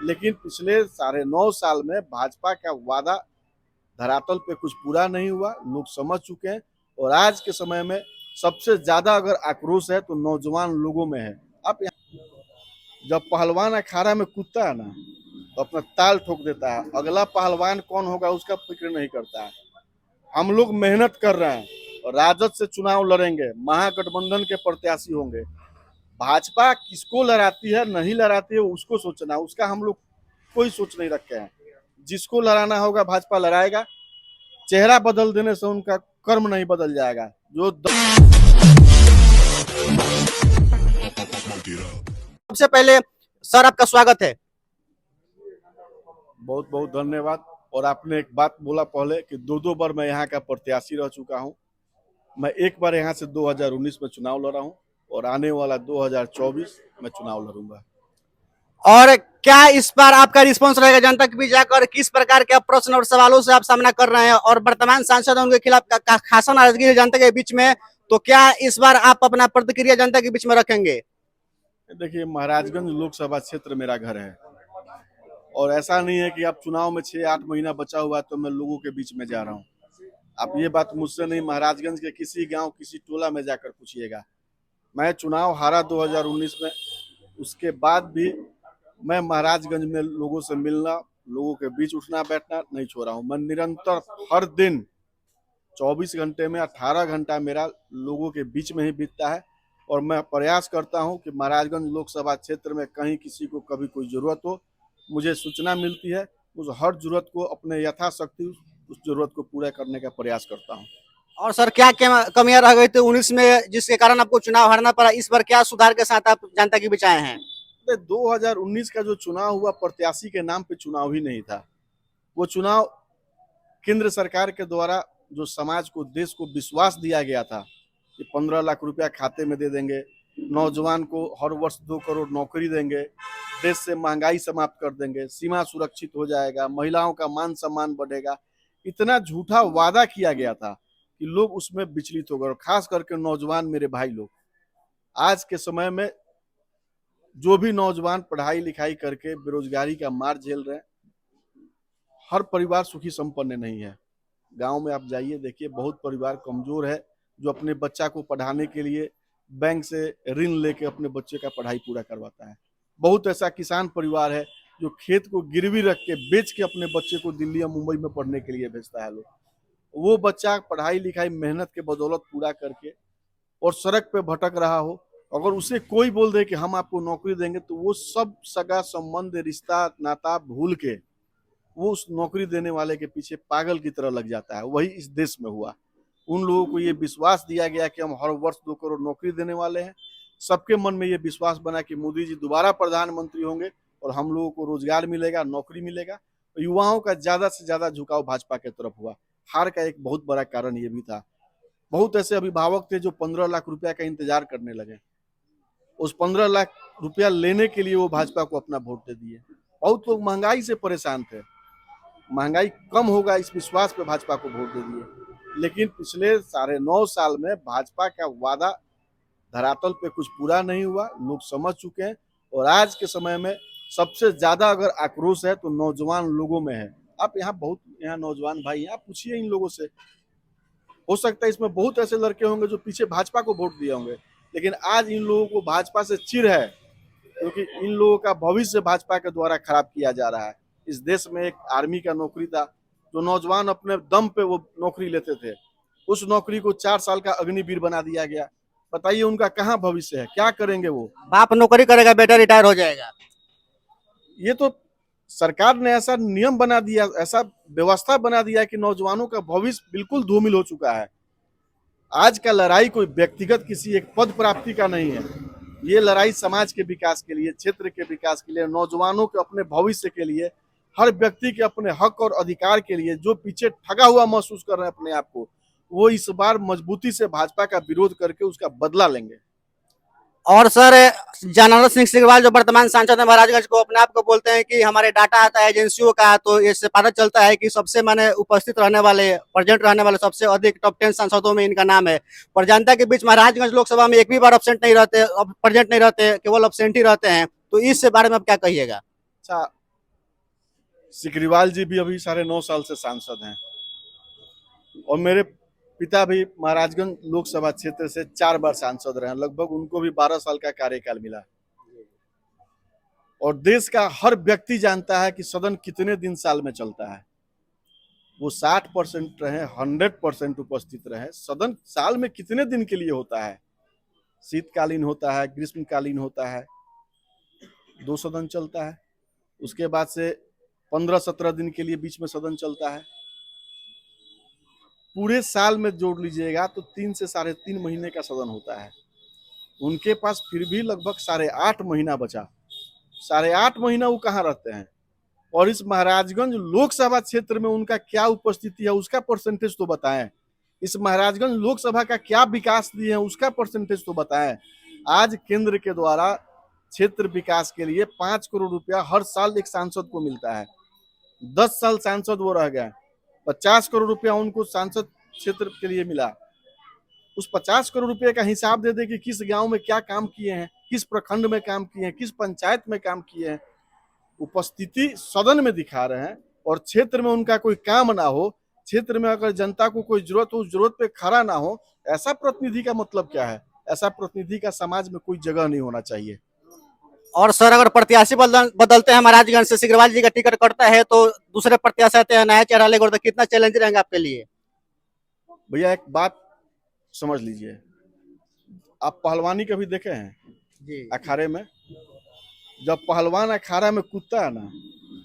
लेकिन पिछले 9.5 साल में भाजपा का वादा धरातल पे कुछ पूरा नहीं हुआ, लोग समझ चुके हैं। और आज के समय में सबसे ज्यादा अगर आक्रोश है तो नौजवान लोगों में है। आप जब पहलवान अखाड़ा में कूदता है ना तो अपना ताल ठोक देता है, अगला पहलवान कौन होगा उसका फिक्र नहीं करता है। हम लोग मेहनत कर रहे हैं और राजद से चुनाव लड़ेंगे, महागठबंधन के प्रत्याशी होंगे। भाजपा किसको लड़ाती है नहीं लड़ाती है उसको सोचना, उसका हम लोग कोई सोच नहीं रखे हैं। जिसको लड़ाना होगा भाजपा लड़ाएगा, चेहरा बदल देने से उनका कर्म नहीं बदल जाएगा। जो सबसे पहले सर आपका स्वागत है। बहुत बहुत धन्यवाद। और आपने एक बात बोला पहले कि दो बार मैं यहाँ का प्रत्याशी रह चुका हूँ। मैं एक बार यहाँ से 2019 में चुनाव लड़ा हूँ और आने वाला 2024 में चुनाव लड़ूंगा। और क्या इस बार आपका रिस्पांस रहेगा जनता के बीच जाकर, किस प्रकार के प्रश्न और सवालों से आप सामना कर रहे हैं? और वर्तमान सांसद उनके खिलाफ खासा नाराजगी है जनता के बीच में, तो क्या इस बार आप अपना प्रतिक्रिया जनता के बीच में रखेंगे? देखिए, महाराजगंज लोकसभा क्षेत्र मेरा घर है और ऐसा नहीं है कि आप चुनाव में 6-8 महीना बचा हुआ है तो मैं लोगों के बीच में जा रहा हूँ। आप ये बात मुझसे नहीं, महाराजगंज के किसी गांव किसी टोला में जाकर पूछिएगा। मैं चुनाव हारा 2019 में, उसके बाद भी मैं महाराजगंज में लोगों से मिलना, लोगों के बीच उठना बैठना नहीं छोड़ा हूँ। मैं निरंतर हर दिन 24 घंटे में 18 घंटा मेरा लोगों के बीच में ही बीतता है। और मैं प्रयास करता हूं कि महाराजगंज लोकसभा क्षेत्र में कहीं किसी को कभी कोई जरूरत हो, मुझे सूचना मिलती है, उस हर जरूरत को अपने यथाशक्ति उस जरूरत को पूरा करने का प्रयास करता हूं। और सर क्या कमियां रह गई थी 19 में जिसके कारण आपको चुनाव हारना पड़ा? इस बार क्या सुधार के साथ आप जनता के बीच आए हैं? 2019 का जो चुनाव हुआ प्रत्याशी के नाम पे चुनाव ही नहीं था। वो चुनाव केंद्र सरकार के द्वारा जो समाज को, देश को विश्वास दिया गया था कि 15 लाख रुपया खाते में दे देंगे, नौजवान को हर वर्ष 2 करोड़ नौकरी देंगे, देश से महंगाई समाप्त कर देंगे, सीमा सुरक्षित हो जाएगा, महिलाओं का मान सम्मान बढ़ेगा। इतना झूठा वादा किया गया था कि लोग उसमें विचलित हो गए। और खास करके नौजवान मेरे भाई लोग, आज के समय में जो भी नौजवान पढ़ाई लिखाई करके बेरोजगारी का मार झेल रहे हैं, हर परिवार सुखी संपन्न नहीं है। गांव में आप जाइए, देखिए बहुत परिवार कमजोर है जो अपने बच्चा को पढ़ाने के लिए बैंक से ऋण लेके अपने बच्चे का पढ़ाई पूरा करवाता है। बहुत ऐसा किसान परिवार है जो खेत को गिरवी रख के बेच के अपने बच्चे को दिल्ली या मुंबई में पढ़ने के लिए भेजता है लोग। वो बच्चा पढ़ाई लिखाई मेहनत के बदौलत पूरा करके और सड़क पे भटक रहा हो, अगर उसे कोई बोल दे कि हम आपको नौकरी देंगे तो वो सब सगा संबंध रिश्ता नाता भूल के वो उस नौकरी देने वाले के पीछे पागल की तरह लग जाता है। वही इस देश में हुआ। उन लोगों को ये विश्वास दिया गया कि हम हर वर्ष 2 करोड़ नौकरी देने वाले हैं। सबके मन में ये विश्वास बना कि मोदी जी दोबारा प्रधानमंत्री होंगे और हम लोगों को रोजगार मिलेगा, नौकरी मिलेगा। युवाओं का ज्यादा से ज्यादा झुकाव भाजपा की तरफ हुआ। हार का एक बहुत बड़ा कारण ये भी था। बहुत ऐसे अभिभावक थे जो 15 लाख रुपया का इंतजार करने लगे। उस 15 लाख रुपया लेने के लिए वो भाजपा को अपना वोट दे दिए। बहुत लोग महंगाई से परेशान थे, महंगाई कम होगा इस विश्वास पे भाजपा को वोट दे दिए। लेकिन पिछले 9.5 साल में भाजपा का वादा धरातल पे कुछ पूरा नहीं हुआ, लोग समझ चुके हैं। और आज के समय में सबसे ज्यादा अगर आक्रोश है तो नौजवान लोगों में है। आप यहाँ नौजवान भाई हैं, आप पूछिए इन लोगों से। हो सकता है इसमें बहुत ऐसे लड़के होंगे जो पीछे भाजपा को वोट दिए होंगे, लेकिन आज इन लोगों को भाजपा से चिढ़ है क्योंकि इन लोगों का भविष्य भाजपा के द्वारा खराब किया जा रहा है। इस देश में एक आर्मी का नौकरी था जो नौजवान अपने दम पे वो नौकरी लेते थे, उस नौकरी को 4 साल का अग्निवीर बना दिया गया। बताइए उनका कहाँ भविष्य है, क्या करेंगे वो? बाप नौकरी करेगा, बेटा रिटायर हो जाएगा। ये तो सरकार ने ऐसा नियम बना दिया, ऐसा व्यवस्था बना दिया कि नौजवानों का भविष्य बिल्कुल धूमिल हो चुका है। आज का लड़ाई कोई व्यक्तिगत किसी एक पद प्राप्ति का नहीं है, ये लड़ाई समाज के विकास के लिए, क्षेत्र के विकास के लिए, नौजवानों के अपने भविष्य के लिए, हर व्यक्ति के अपने हक और अधिकार के लिए। जो पीछे ठगा हुआ महसूस कर रहे हैं अपने आप को, वो इस बार मजबूती से भाजपा का विरोध करके उसका बदला लेंगे। और सर ज्ञानेंद्र सिंह सिग्रीवाल जो वर्तमान सांसद है महाराजगंज को, अपने आप को बोलते हैं कि हमारे डाटा आता है एजेंसियों का, तो इससे पता चलता है कि सबसे माने उपस्थित रहने वाले, प्रेजेंट रहने वाले सबसे अधिक टॉप 10 सांसदों में इनका नाम है। पर जनता के बीच महाराजगंज लोकसभा में एक भी बार प्रेजेंट नहीं रहते, केवल एब्सेंट ही रहते हैं। तो इस बारे में आप क्या कहिएगा? अच्छा, सिकरीवाल जी भी अभी 9.5 साल से सांसद हैं और मेरे पिता भी महाराजगंज लोकसभा क्षेत्र से 4 बार सांसद रहे हैं। लगभग उनको भी 12 साल का कार्यकाल मिला और देश का हर व्यक्ति जानता है कि सदन कितने दिन साल में चलता है। वो 60% रहे, 100% उपस्थित रहे। सदन साल में कितने दिन के लिए होता है? शीतकालीन होता है, ग्रीष्मकालीन होता है, 2 सदन चलता है। उसके बाद से 15-17 दिन के लिए बीच में सदन चलता है। पूरे साल में जोड़ लीजिएगा तो 3 से 3.5 महीने का सदन होता है। उनके पास फिर भी लगभग 8.5 महीना बचा। 8.5 महीना वो कहाँ रहते हैं? और इस महाराजगंज लोकसभा क्षेत्र में उनका क्या उपस्थिति है उसका परसेंटेज तो बताएं। इस महाराजगंज लोकसभा का क्या विकास दिए हैं उसका परसेंटेज तो बताएं। आज केंद्र के द्वारा क्षेत्र विकास के लिए 5 करोड़ रुपया हर साल एक सांसद को मिलता है। 10 साल सांसद वो रह गए, 50 करोड़ रुपया उनको सांसद क्षेत्र के लिए मिला। उस 50 करोड़ रुपए का हिसाब दे दे कि किस गांव में क्या काम किए हैं, किस प्रखंड में काम किए हैं, किस पंचायत में काम किए हैं। उपस्थिति सदन में दिखा रहे हैं और क्षेत्र में उनका कोई काम ना हो, क्षेत्र में अगर जनता को कोई जरूरत हो उस जरूरत पे खड़ा ना हो, ऐसा प्रतिनिधि का मतलब क्या है? ऐसा प्रतिनिधि का समाज में कोई जगह नहीं होना चाहिए। और सर अगर प्रत्याशी बदलते हैं महाराजगंज से, सिकरवाल जी का टिकट कटता है तो दूसरे प्रत्याशी आते हैं, नया चेहरा लेकर, तो कितना चैलेंज रहेंगे आपके लिए? भैया एक बात समझ लीजिए, आप पहलवानी कभी देखे हैं जी। अखाड़े में? जब पहलवान अखाड़ा में कूदता है ना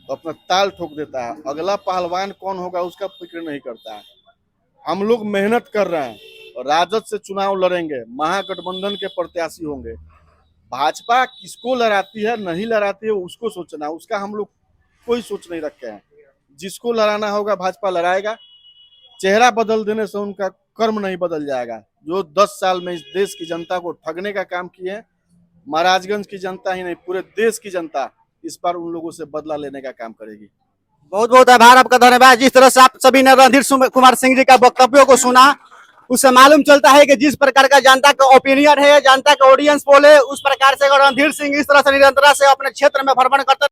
तो अपना ताल ठोक देता है, अगला पहलवान कौन होगा उसका फिक्र नहीं करता है। हम लोग मेहनत कर रहे हैं और राजद से चुनाव लड़ेंगे, महागठबंधन के प्रत्याशी होंगे। भाजपा किसको लड़ाती है नहीं लड़ाती है उसको सोचना, उसका हम लोग कोई सोच नहीं रखे हैं। जिसको लड़ाना होगा भाजपा लड़ाएगा। चेहरा बदल देने से उनका कर्म नहीं बदल जाएगा। जो 10 साल में इस देश की जनता को ठगने का काम किए हैं, महाराजगंज की जनता ही नहीं पूरे देश की जनता इस बार उन लोगों से बदला लेने का काम करेगी। बहुत बहुत आभार आपका, धन्यवाद। जिस तरह से आप सभी ने रणधीर कुमार सिंह जी का वक्तव्यों को सुना, उससे मालूम चलता है कि जिस प्रकार का जनता का ओपिनियन है, जनता का ऑडियंस बोले, उस प्रकार से रणधीर सिंह इस तरह से निरंतरता से अपने क्षेत्र में भ्रमण करते